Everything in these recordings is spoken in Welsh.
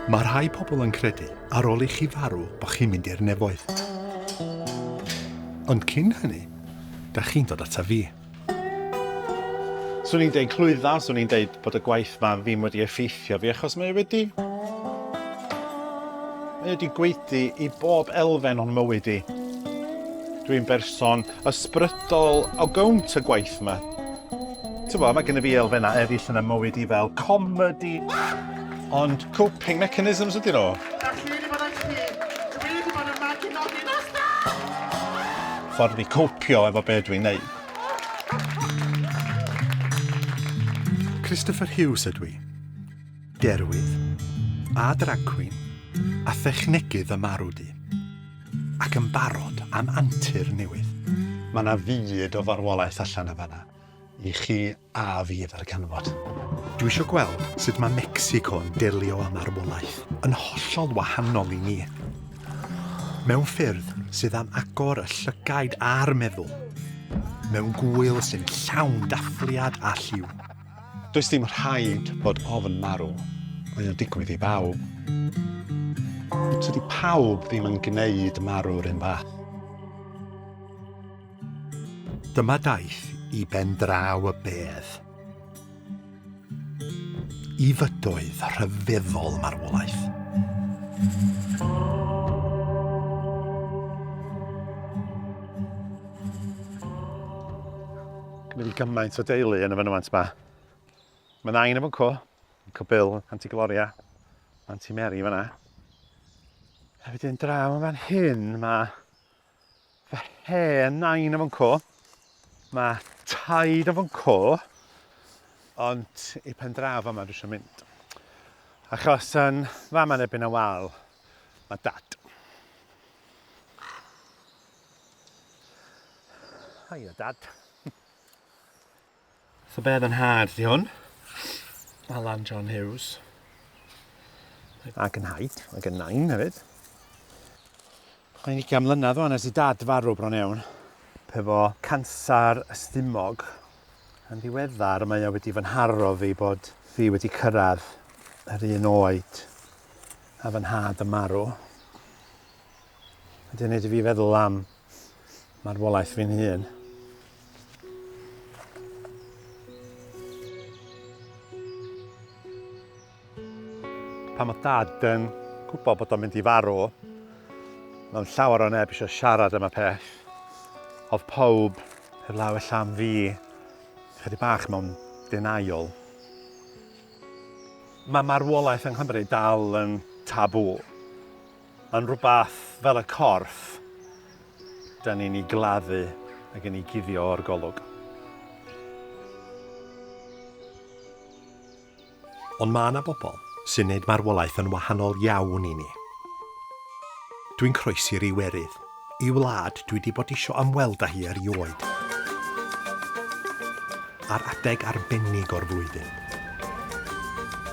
Mae rhai pobl yn credu ar ôl i chi farw bod chi'n mynd i'r nefoedd. Ond cyn hynny, da chi'n dod ata fi. Swn i'n deud clwydda, swn i'n deud bod y gwaith ma ddim wedi effeithio fi, achos mae wedi gweithio i bob elfen o'n mywyd i. Dwi'n berson ysbrydol o gownt y gwaith yma. Mae gen i fi elfennau eraill yn y mywyd i fel comedi, ond coping mechanisms ydyn nhw. Ffordd i copio efo be dwi'n neud. Christopher Hughes ydw i. Derwydd, a drag queen, a thechnegydd y marw di. Ac yn barod am antur newydd. Mae yna fyd o farwolaeth allan y fanna, i chi a fi ddarganfod. Dwi eisiau gweld sut mae Mecsico yn delio â marwolaeth yn hollol wahanol i ni. Mewn ffyrdd sydd am agor y llygaid a'r meddwl. Mewn gwyl sy'n llawn dathliad a lliw. Does dim rhaid bod ofn marw, mae'n digwydd i bawb. Tydi pawb ddim yn gwneud marw'r un fath. Dyma daith i ben draw y bedd. I fydoedd rhyfeddol marwolaeth. Gymryd i gymaint o deulu yn y fynwant ma. Mae nain efo co, Uncle Bill, Aunty Gloria, Aunty Mary fanna. A wedyn draw yn fan hyn, mae fy hen nain efo'n co. Mae taid efo'n co, ond i pen draw fama dwi eisiau mynd. Achos yn fama nebyn y wal, mae dad. Hiya, Dad. So bedd yn had di hwn. Alan John Hughes. Ac yn haid, ac yn nain hefyd. Mae'n 20 mlynedd o'n ers i dad farw bron iawn. Efo cansar ystumog. Yn ddiweddar mae o wedi fy nharo fi bod fi wedi cyrraedd yr un oed a fy nhad y marw. Wedi wneud i fi feddwl am marwolaeth fi'n hun. Pan mae dad yn gwybod bod o'n mynd i farw, mewn llawer o neb eisiau siarad am y peth. Oedd pawb heblaw y llawn fi, chydig bach mewn denial. Mae marwolaeth yng Nghymru dal yn tabw. Mae'n rhywbeth fel y corff, da ni'n ei gladdu ac yn ei guddio o'r golwg. Ond mae yna bobl sy'n neud marwolaeth yn wahanol iawn i ni. Dwi'n croesi'r Iwerydd, i wlad dwi wedi bod isio ymweld â hi erioed. Ar adeg arbennig o'r flwyddyn.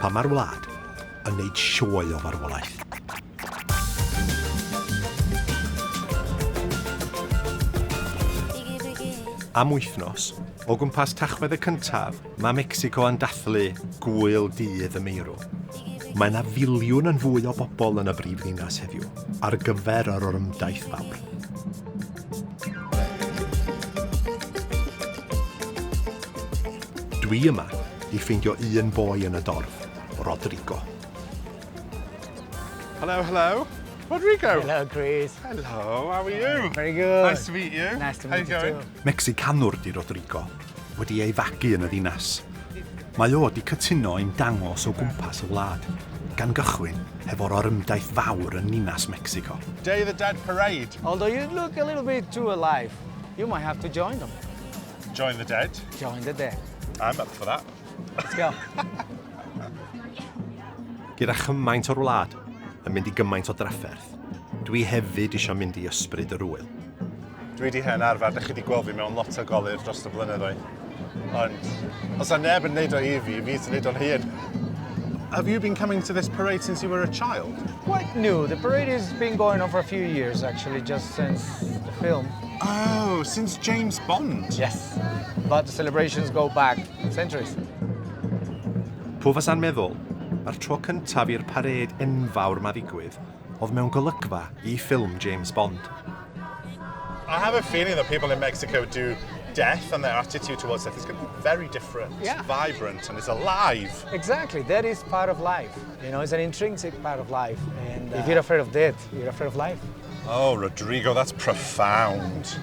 Pa mae'r wlad yn neud sioe o farwolaeth. Am wythnos, o gwmpas Tachwedd y cyntaf, mae Mecsico yn dathlu gwyl dydd y meirw. Mae yna filiwn yn fwy o bobl yn y brifddinas heddiw, ar gyfer yr orymdaith fawr. Dwi yma i ffeindio un boi yn y dorf, Rodrigo. Hello, hello. Rodrigo. Hello, Chris. Hello, how are you? Very good. Nice to meet you. Nice to How meet you you going? too. Mecsicanwr di Rodrigo, wedi ei fagu yn y ddinas. Mae o wedi cytuno i'n dangos o gwmpas y wlad, gan gychwyn hefo'r orymdaith fawr yn Ninas Mecsico. Day of the Dead Parade. Although you look a little bit too alive, you might have to join them. Join the dead. Join the dead. I'm up for that. Let's go. Gyda chymaint o'r wlad yn mynd i gymaint o drafferth, dwi hefyd eisiau mynd i ysbryd yr wyl. Dwi wedi hen arfer, ydych chi wedi gweld fi mewn lot o golir dros y blynyddoedd. Ond, os yna neb yn neud o i fi sy'n neud o'n hyn. Have you been coming to this parade since you were a child? Quite new. The parade has been going on for a few years, actually, just since the film. Oh, since James Bond? Yes. But the celebrations go back centuries. Pw fasa'n meddwl a'r tro cyntaf i'r pared enfawr ma ddigwydd oedd mewn golygfa I ffilm James Bond. I have a feeling that people in Mexico do death and their attitude towards death is going to be very different. Yeah. It's vibrant and it's alive. Exactly, that is part of life. You know, it's an intrinsic part of life. And if you're afraid of death, you're afraid of life. Oh, Rodrigo, that's profound.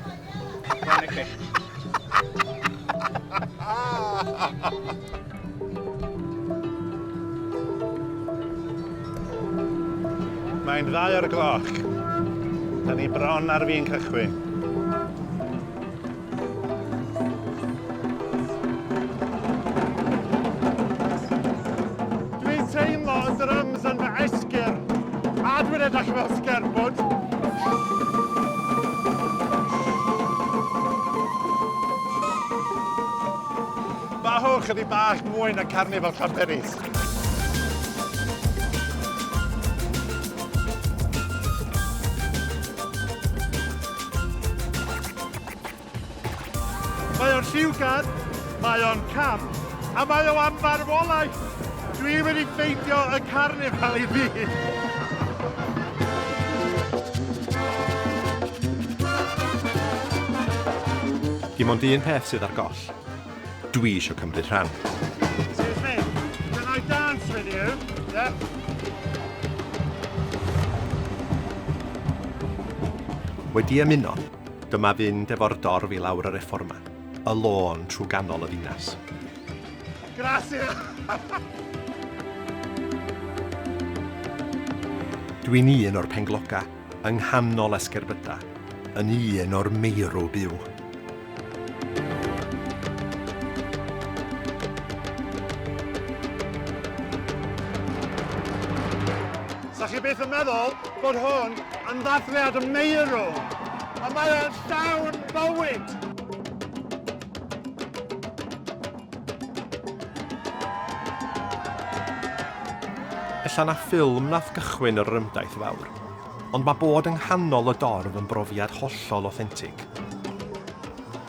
Mae'n 2 o'r gloch. Da ni bron ar fi'n cychwyn. Dwi'n teimlo y drums yn fy esgyr. A dwi'n edrych fel sgerbwd. Bachwch ydi bach mwy na Carnival Llanberis. Mae o'n lliwgar, mae o'n camp, a mae o am farwolaeth. Dwi wedi ffeindio y carnifal I fi. Dim ond un peth sydd ar goll. Dwi eisiau cymryd rhan. Excuse me, can I dance with you? Yeah. Wedi ymuno, dyma fynd efo'r dorf I lawr y Reforma. Y lôn trwy ganol y ddinas. Gracias. Dwi'n un o'r pengloga, yng nghanol esgerbyda, yn un o'r meirw byw. Sa chi beth yn meddwl bod hwn yn ddathliad y meirw? A mae o'n llawn bywyd. Ella na ffilm nath gychwyn yr rymdaith fawr, ond mae bod yng nghanol y dorf yn brofiad hollol authentig.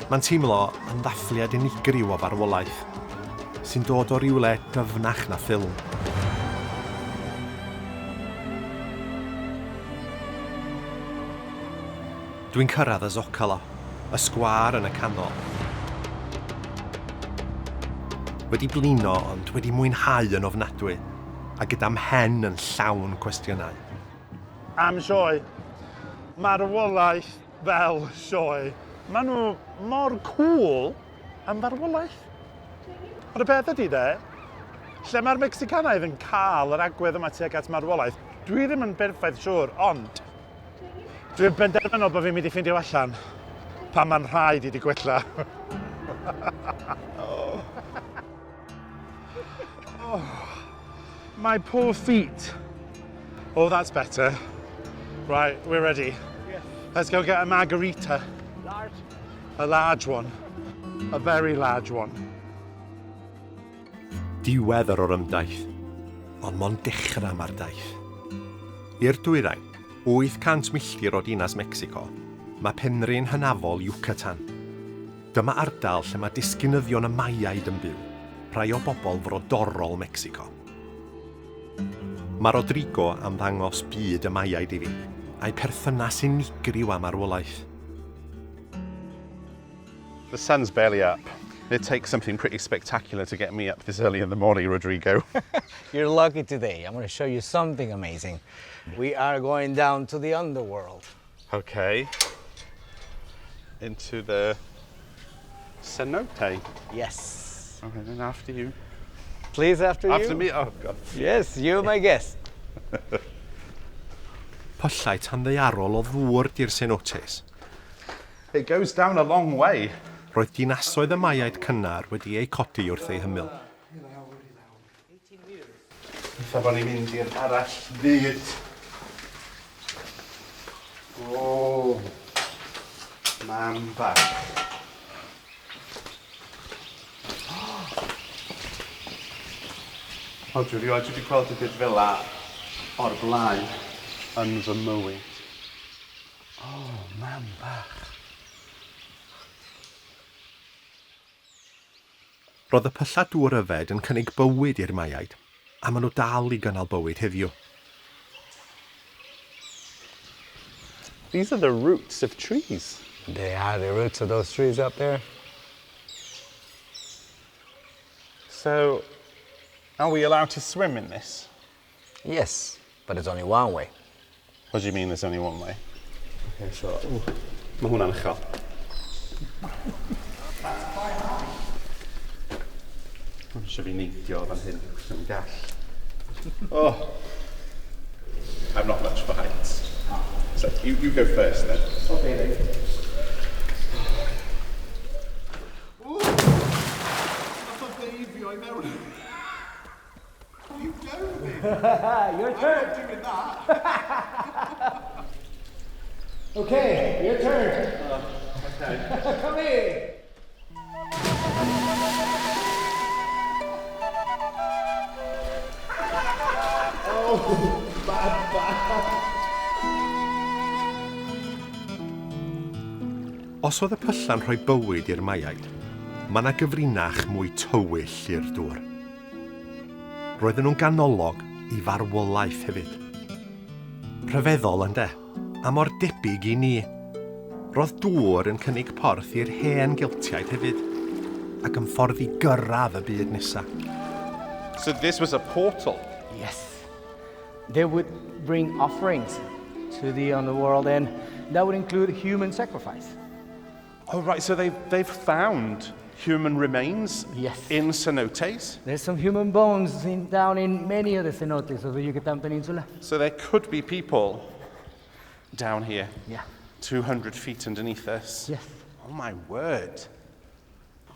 Mae'n teimlo yn ddathliad unigryw o farwolaeth, sy'n dod o rywle dyfnach na ffilm. Dwi'n cyrraedd y Zocalo, y sgwâr yn y canol. Wedi blino ond wedi mwynhau yn ofnadwy, a gyda mhen yn llawn cwestiynau. Am sioe, marwolaeth fel sioe. Maen nhw mor cool am farwolaeth. Ond y peth ydy de, lle mae'r Mexicanaidd yn cael yr agwedd yma tuag at marwolaeth, dwi ddim yn berffaith siŵr, ond dwi'n benderfynol bod fi'n mynd I ffindio allan pan mae'n rhaid I di gwella. My poor feet. Oh, that's better. Right, we're ready. Yes. Let's go get a margarita. Large. A large one. A very large one. Diwedd yr orymdaith, ond mond dechrau mae'r daith. I'r dwyrain, 800 milltir o dinas Mecsico, mae penrhyn hynafol Yucatan. Dyma ardal lle mae disgynyddion y Maiaid yn byw, rhai o bobl frodorol Mecsico. Mae Rodrigo am ddangos byd y Maiaid I fi, a'i perthynas unigryw am arwolaeth. The sun's barely up. It takes something pretty spectacular to get me up this early in the morning, Rodrigo. You're lucky today. I'm going to show you something amazing. We are going down to the underworld. Okay. Into the cenote. Yes. Okay, then after you. Please, after you. After me? Oh, God. Yes, you're my guest. Pyllau tan ddeiarol o ddŵr di'r cenotes. It goes down a long way. Roedd dinasoedd y Maiaid cynnar wedi ei codi wrth ei hymyl. Eitha bod ni'n mynd i'r arall fyd. O, mam bach. O, dwi rioed wedi gweld y byd fel la o'r blaen yn fy mywyd. O, mam bach. Roedd y pylla dŵr yfed yn cynnig bywyd i'r Maiaid, A maen nhw dal I gynnal bywyd heddiw. These are the roots of trees. They are the roots of those trees up there. So, are we allowed to swim in this? Yes, but it's only one way. What do you mean there's only one way? Okay, so... Mae hwnna'n uchel. Mae'n eisiau fi neidio fan hyn, yn gall. Oh! I'm not much for heights. So, you go first then. Okay then. Ooh! That's a baby, I know. What are you doing? Your turn. I'm not doing that. Okay, your turn. Okay. Come here. Os oedd y pyllan rhoi bywyd i'r maiaid, mae yna gyfrinach mwy tywyll i'r dŵr. Roedden nhw'n ganolog I farwolaeth hefyd. Rhyfeddol ynde, a mor debyg I ni. Roedd dŵr yn cynnig porth i'r hen Geltiaid hefyd, ac yn ffordd I gyrraedd y byd nesaf. So this was a portal. Yes. They would bring offerings to the underworld, and that would include human sacrifice. Oh, right, so they've found human remains Yes. in cenotes. There's some human bones down in many of the cenotes of the Yucatan Peninsula. So there could be people down here, Yeah. 200 feet underneath us. Yes. Oh my word.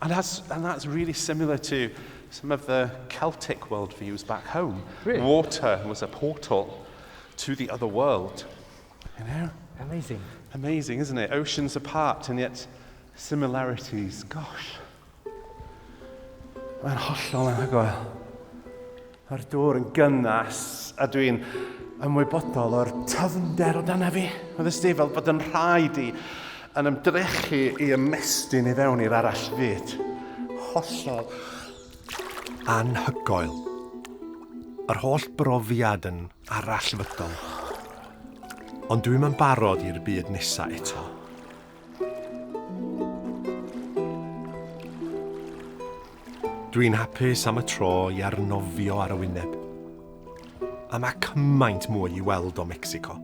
And that's really similar to some of the Celtic worldviews back home. Really? Water was a portal to the other world. You know? Amazing. Amazing, isn't it? Oceans apart and yet similarities. Gosh. Mae'n hollol anhygoel. Mae'r dŵr yn gynnas a dwi'n ymwybodol o'r tyfnder o dana fi. Oedd ysdi fel bod yn rhaid I yn ymdrechu I ymestyn I fewn i'r arall fyd. Hollol. Anhygoel. Yr holl brofiad yn arallfydol. Ond dwi'm yn barod i'r byd nesa eto. Dwi'n hapus am y tro I arnofio ar y wyneb. A mae cymaint mwy I weld o Mecsico.